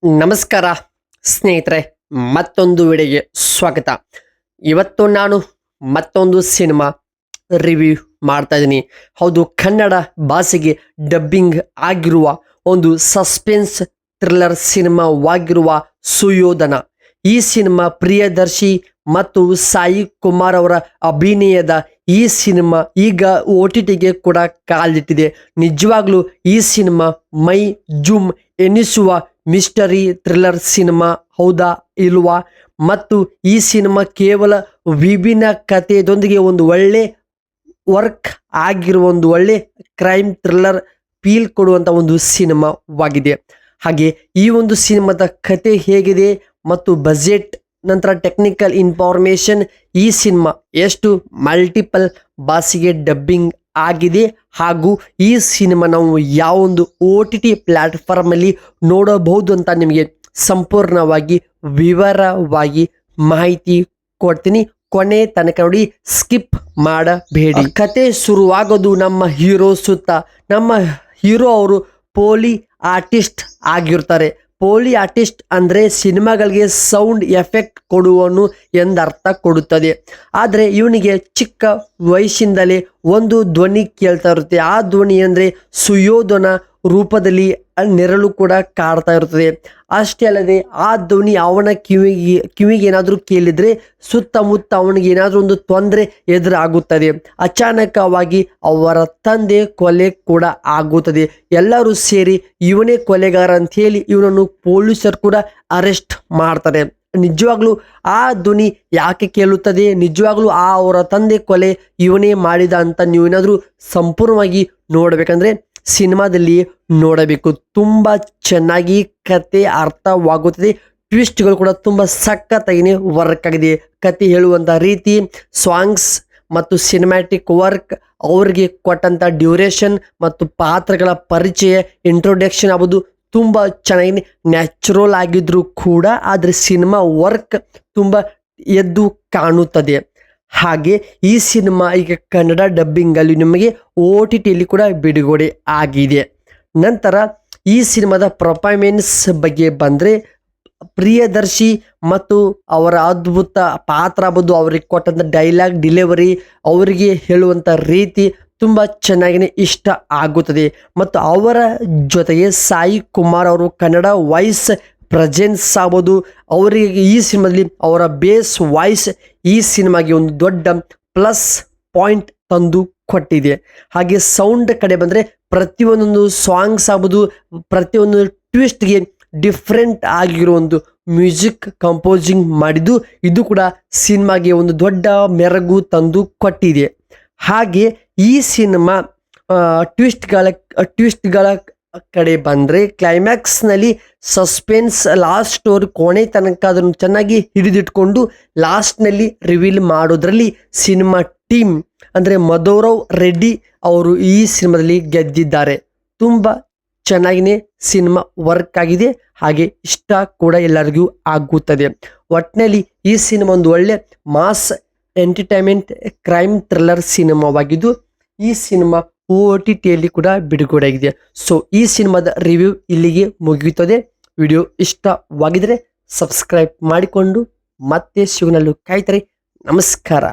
ನಮಸ್ಕಾರ ಸ್ನೇಹಿತರೆ, ಮತ್ತೊಂದು ವಿಡಿಯೋಗೆ ಸ್ವಾಗತ. ಇವತ್ತು ನಾನು ಮತ್ತೊಂದು ಸಿನಿಮಾ ರಿವ್ಯೂ ಮಾಡ್ತಾ ಇದ್ದೀನಿ. ಹೌದು, ಕನ್ನಡ ಭಾಷೆಗೆ ಡಬ್ಬಿಂಗ್ ಆಗಿರುವ ಒಂದು ಸಸ್ಪೆನ್ಸ್ ಥ್ರಿಲ್ಲರ್ ಸಿನಿಮಾವಾಗಿರುವ ಸುಯೋಧನ. ಈ ಸಿನಿಮಾ ಪ್ರಿಯದರ್ಶಿ ಮತ್ತು ಸಾಯಿ ಕುಮಾರ್ ಅವರ ಅಭಿನಯದ ಈ ಸಿನಿಮಾ ಈಗ OTTಗೆ ಕೂಡ ಕಾಲಿಟ್ಟಿದೆ. ನಿಜವಾಗ್ಲೂ ಈ ಸಿನಿಮಾ ಮೈ ಜೂಮ್ ಎನಿಸುವ ಮಿಸ್ಟರಿ ಥ್ರಿಲ್ಲರ್ ಸಿನಿಮಾ ಹೌದಾ ಇಲ್ವಾ? ಮತ್ತು ಈ ಸಿನಿಮಾ ಕೇವಲ ವಿಭಿನ್ನ ಕಥೆಯೊಂದಿಗೆ ಒಂದು ಒಳ್ಳೆ ವರ್ಕ್ ಆಗಿರುವ ಒಂದು ಒಳ್ಳೆ ಕ್ರೈಮ್ ಥ್ರಿಲ್ಲರ್ ಫೀಲ್ ಕೊಡುವಂಥ ಒಂದು ಸಿನಿಮಾವಾಗಿದೆ. ಹಾಗೆ ಈ ಒಂದು ಸಿನಿಮಾದ ಕತೆ ಹೇಗಿದೆ ಮತ್ತು ಬಜೆಟ್ ನಂತರ ಟೆಕ್ನಿಕಲ್ ಇನ್ಫಾರ್ಮೇಷನ್, ಈ ಸಿನಿಮಾ ಎಷ್ಟು ಮಲ್ಟಿಪಲ್ ಭಾಷೆಗೆ ಡಬ್ಬಿಂಗ್ ಆಗಿದೆ ಹಾಗೂ ಈ ಸಿನಿಮಾ ನಾವು ಯಾವೊಂದು OTT ಪ್ಲ್ಯಾಟ್ಫಾರ್ಮಲ್ಲಿ ನೋಡಬಹುದು ಅಂತ ನಿಮಗೆ ಸಂಪೂರ್ಣವಾಗಿ ವಿವರವಾಗಿ ಮಾಹಿತಿ ಕೊಡ್ತೀನಿ. ಕೊನೆ ತನಕ ನೋಡಿ, ಸ್ಕಿಪ್ ಮಾಡಬೇಡಿ. ಕತೆ ಶುರುವಾಗೋದು ನಮ್ಮ ಹೀರೋ ಸುತ್ತ. ನಮ್ಮ ಹೀರೋ ಅವರು ಪೋಲಿ ಆರ್ಟಿಸ್ಟ್ ಆಗಿರ್ತಾರೆ. ಪೋಲಿ ಆರ್ಟಿಸ್ಟ್ ಅಂದರೆ ಸಿನಿಮಾಗಳಿಗೆ ಸೌಂಡ್ ಎಫೆಕ್ಟ್ ಕೊಡುವನು ಎಂದರ್ಥ ಕೊಡುತ್ತದೆ. ಆದರೆ ಇವನಿಗೆ ಚಿಕ್ಕ ವಯಸ್ಸಿಂದಲೇ ಒಂದು ಧ್ವನಿ ಕೇಳ್ತಾ ಇರುತ್ತೆ. ಆ ಧ್ವನಿ ಅಂದರೆ ಸುಯೋಧನ ರೂಪದಲ್ಲಿ ನೆರಳು ಕೂಡ ಕಾಡ್ತಾ ಇರ್ತದೆ. ಅಷ್ಟೇ ಅಲ್ಲದೆ ಆ ಧ್ವನಿ ಅವನ ಕಿವಿಗೆ ಏನಾದರೂ ಕೇಳಿದರೆ ಸುತ್ತಮುತ್ತ ಅವನಿಗೆ ಏನಾದರೂ ಒಂದು ತೊಂದರೆ ಎದುರಾಗುತ್ತದೆ. ಅಚಾನಕವಾಗಿ ಅವರ ತಂದೆ ಕೊಲೆ ಕೂಡ ಆಗುತ್ತದೆ. ಎಲ್ಲರೂ ಸೇರಿ ಇವನೇ ಕೊಲೆಗಾರ ಅಂತ ಹೇಳಿ ಇವನನ್ನು ಪೊಲೀಸರು ಕೂಡ ಅರೆಸ್ಟ್ ಮಾಡ್ತಾರೆ. ನಿಜವಾಗ್ಲೂ ಆ ಧ್ವನಿ ಯಾಕೆ ಕೇಳುತ್ತದೆ, ನಿಜವಾಗ್ಲೂ ಅವರ ತಂದೆ ಕೊಲೆ ಇವನೇ ಮಾಡಿದ ಅಂತ ನೀವೇನಾದರೂ ಸಂಪೂರ್ಣವಾಗಿ ನೋಡಬೇಕಂದ್ರೆ ಸಿನಿಮಾದಲ್ಲಿ ನೋಡಬೇಕು. ತುಂಬ ಚೆನ್ನಾಗಿ ಕತೆ ಅರ್ಥವಾಗುತ್ತದೆ. ಟ್ವಿಸ್ಟ್ಗಳು ಕೂಡ ತುಂಬ ಸಖತ್ತಾಗಿ ವರ್ಕ್ ಆಗಿದೆ. ಕತೆ ಹೇಳುವಂಥ ರೀತಿ, ಸಾಂಗ್ಸ್ ಮತ್ತು ಸಿನಿಮ್ಯಾಟಿಕ್ ವರ್ಕ್, ಅವರಿಗೆ ಕೊಟ್ಟಂಥ ಡ್ಯೂರೇಷನ್ ಮತ್ತು ಪಾತ್ರಗಳ ಪರಿಚಯ, ಇಂಟ್ರೊಡಕ್ಷನ್ ಆಗ್ಬೋದು ತುಂಬ ಚೆನ್ನಾಗಿ ನ್ಯಾಚುರಲ್ ಆಗಿದ್ರು ಕೂಡ ಆದರೆ ಸಿನಿಮಾ ವರ್ಕ್ ತುಂಬ ಎದ್ದು ಕಾಣುತ್ತದೆ. ಹಾಗೆ ಈ ಸಿನಿಮಾ ಈಗ ಕನ್ನಡ ಡಬ್ಬಿಂಗಲ್ಲಿ ನಿಮಗೆ OTTಯಲ್ಲಿ ಕೂಡ ಬಿಡುಗಡೆ ಆಗಿದೆ. ನಂತರ ಈ ಸಿನಿಮಾದ ಪರ್ಫಾರ್ಮೆನ್ಸ್ ಬಗ್ಗೆ ಬಂದರೆ, ಪ್ರಿಯದರ್ಶಿ ಮತ್ತು ಅವರ ಅದ್ಭುತ ಪಾತ್ರ ಆಗ್ಬೋದು, ಅವರಿಗೆ ಕೊಟ್ಟಂಥ ಡೈಲಾಗ್ ಡೆಲಿವರಿ, ಅವರಿಗೆ ಹೇಳುವಂಥ ರೀತಿ ತುಂಬ ಚೆನ್ನಾಗಿ ಇಷ್ಟ ಆಗುತ್ತದೆ. ಮತ್ತು ಅವರ ಜೊತೆಗೆ ಸಾಯಿ ಕುಮಾರ್ ಅವರು ಕನ್ನಡ ವಾಯ್ಸ್ ಪ್ರೆಸೆನ್ಸ್ ಆಗ್ಬೋದು, ಅವರಿಗೆ ಈ ಸಿನಿಮಾದಲ್ಲಿ ಅವರ ಬೇಸ್ ವಾಯ್ಸ್ ಈ ಸಿನಿಮಾಗೆ ಒಂದು ದೊಡ್ಡ ಪ್ಲಸ್ ಪಾಯಿಂಟ್ ತಂದು ಕೊಟ್ಟಿದೆ. ಹಾಗೆ ಸೌಂಡ್ ಕಡೆ ಬಂದರೆ ಪ್ರತಿಯೊಂದೊಂದು ಸಾಂಗ್ಸ್ ಆಗ್ಬೋದು, ಪ್ರತಿಯೊಂದು ಟ್ವಿಸ್ಟ್ಗೆ ಡಿಫ್ರೆಂಟ್ ಆಗಿರೋ ಒಂದು ಮ್ಯೂಸಿಕ್ ಕಂಪೋಸಿಂಗ್ ಮಾಡಿದ್ದು ಇದು ಕೂಡ ಸಿನಿಮಾಗೆ ಒಂದು ದೊಡ್ಡ ಮೆರಗು ತಂದು ಕೊಟ್ಟಿದೆ. ಹಾಗೆ ಈ ಸಿನಿಮಾ ಟ್ವಿಸ್ಟ್ಗಳ ಕಡೆ ಬಂದರೆ ಕ್ಲೈಮ್ಯಾಕ್ಸ್ನಲ್ಲಿ ಸಸ್ಪೆನ್ಸ್, ಲಾಸ್ಟ್ ಸ್ಟೋರಿ ಕೊನೆ ತನಕ ಅದನ್ನು ಚೆನ್ನಾಗಿ ಹಿಡಿದಿಟ್ಕೊಂಡು ಲಾಸ್ಟ್ನಲ್ಲಿ ರಿವೀಲ್ ಮಾಡೋದ್ರಲ್ಲಿ ಸಿನಿಮಾ ಟೀಮ್ ಅಂದರೆ ಮಧುರವ್ ರೆಡ್ಡಿ ಅವರು ಈ ಸಿನಿಮಾದಲ್ಲಿ ಗೆದ್ದಿದ್ದಾರೆ. ತುಂಬ ಚೆನ್ನಾಗಿಯೇ ಸಿನಿಮಾ ವರ್ಕ್ ಆಗಿದೆ. ಹಾಗೆ ಇಷ್ಟ ಕೂಡ ಎಲ್ಲರಿಗೂ ಆಗುತ್ತದೆ. ಒಟ್ಟಿನಲ್ಲಿ ಈ ಸಿನಿಮಾ ಒಂದು ಒಳ್ಳೆ ಮಾಸ್ ಎಂಟರ್ಟೈನ್ಮೆಂಟ್ ಕ್ರೈಮ್ ಥ್ರಿಲ್ಲರ್ ಸಿನಿಮಾವಾಗಿದ್ದು ಈ ಸಿನಿಮಾ OTTಯಲ್ಲಿ ಕೂಡ ಬಿಡುಗಡೆ ಆಗಿದೆ. ಸೊ ಈ ಸಿನಿಮಾದ ರಿವ್ಯೂ ಇಲ್ಲಿಗೆ ಮುಗಿಯುತ್ತದೆ. ವಿಡಿಯೋ ಇಷ್ಟವಾಗಿದ್ದರೆ ಸಬ್ಸ್ಕ್ರೈಬ್ ಮಾಡಿಕೊಂಡು ಮತ್ತೆ ಸಿಗ್ನಲ್ಲು ಕಾಯ್ತಾರೆ. ನಮಸ್ಕಾರ.